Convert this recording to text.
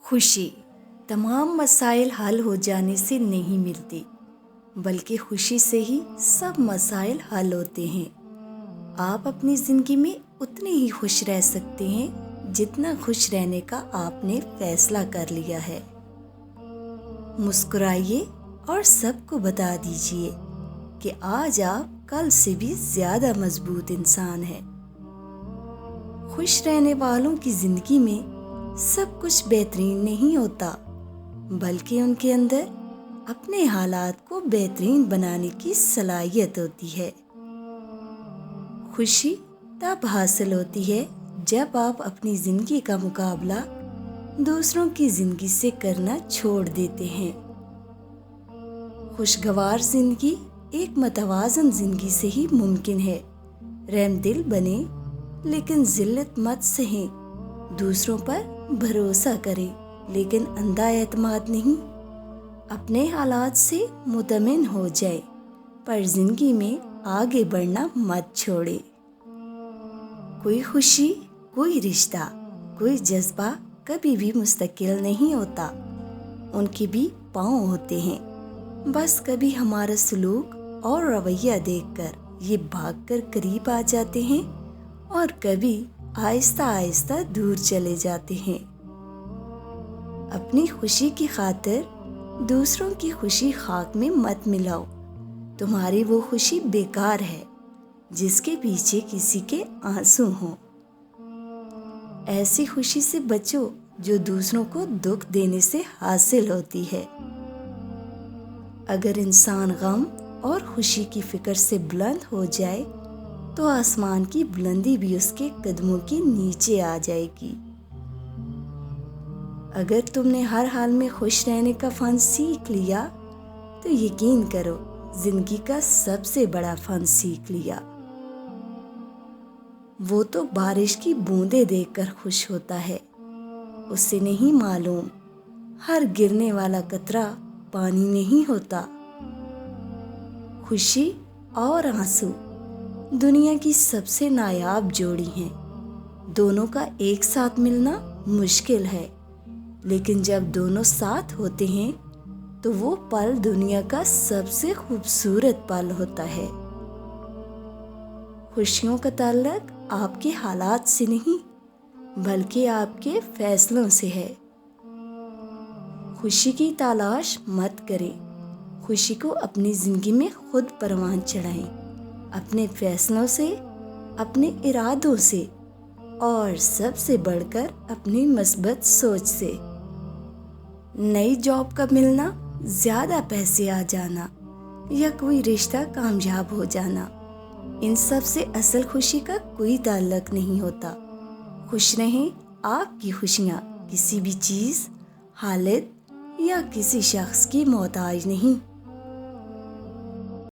خوشی تمام مسائل حل ہو جانے سے نہیں ملتی، بلکہ خوشی سے ہی سب مسائل حل ہوتے ہیں۔ آپ اپنی زندگی میں اتنے ہی خوش رہ سکتے ہیں جتنا خوش رہنے کا آپ نے فیصلہ کر لیا ہے۔ مسکرائیے اور سب کو بتا دیجئے کہ آج آپ کل سے بھی زیادہ مضبوط انسان ہیں۔ خوش رہنے والوں کی زندگی میں سب کچھ بہترین نہیں ہوتا، بلکہ ان کے اندر اپنے حالات کو بہترین بنانے کی صلاحیت ہوتی ہے۔ خوشی تب حاصل ہوتی ہے جب آپ اپنی زندگی کا مقابلہ دوسروں کی زندگی سے کرنا چھوڑ دیتے ہیں۔ خوشگوار زندگی ایک متوازن زندگی سے ہی ممکن ہے۔ رحم دل بنے لیکن ذلت مت سہیں، دوسروں پر بھروسہ کریں لیکن اندھا اعتماد نہیں۔ اپنے حالات سے مطمئن ہو جائے پر زندگی میں آگے بڑھنا مت چھوڑے۔ کوئی خوشی، کوئی رشتہ، کوئی جذبہ کبھی بھی مستقل نہیں ہوتا، ان کے بھی پاؤں ہوتے ہیں۔ بس کبھی ہمارا سلوک اور رویہ دیکھ کر یہ بھاگ کر قریب آ جاتے ہیں اور کبھی آہستہ آہستہ دور چلے جاتے ہیں۔ اپنی خوشی کی خاطر دوسروں کی خوشی خاک میں مت ملاؤ۔ تمہاری وہ خوشی بیکار ہے جس کے پیچھے کسی کے آنسو ہوں۔ ایسی خوشی سے بچو جو دوسروں کو دکھ دینے سے حاصل ہوتی ہے۔ اگر انسان غم اور خوشی کی فکر سے بلند ہو جائے تو آسمان کی بلندی بھی اس کے قدموں کے نیچے آ جائے گی۔ اگر تم نے ہر حال میں خوش رہنے کا فن سیکھ لیا تو یقین کرو زندگی کا سب سے بڑا فن سیکھ لیا۔ وہ تو بارش کی بوندیں دیکھ کر خوش ہوتا ہے، اسے نہیں معلوم ہر گرنے والا قطرہ پانی نہیں ہوتا۔ خوشی اور آنسو دنیا کی سب سے نایاب جوڑی ہیں۔ دونوں کا ایک ساتھ ملنا مشکل ہے، لیکن جب دونوں ساتھ ہوتے ہیں تو وہ پل دنیا کا سب سے خوبصورت پل ہوتا ہے۔ خوشیوں کا تعلق آپ کے حالات سے نہیں بلکہ آپ کے فیصلوں سے ہے۔ خوشی کی تلاش مت کریں، خوشی کو اپنی زندگی میں خود پروان چڑھائیں، اپنے فیصلوں سے، اپنے ارادوں سے اور سب سے بڑھ کر اپنی مثبت سوچ سے۔ نئی جاب کا ملنا، زیادہ پیسے آ جانا یا کوئی رشتہ کامیاب ہو جانا، ان سب سے اصل خوشی کا کوئی تعلق نہیں ہوتا۔ خوش رہیں، آپ کی خوشیاں کسی بھی چیز، حالت یا کسی شخص کی محتاج نہیں۔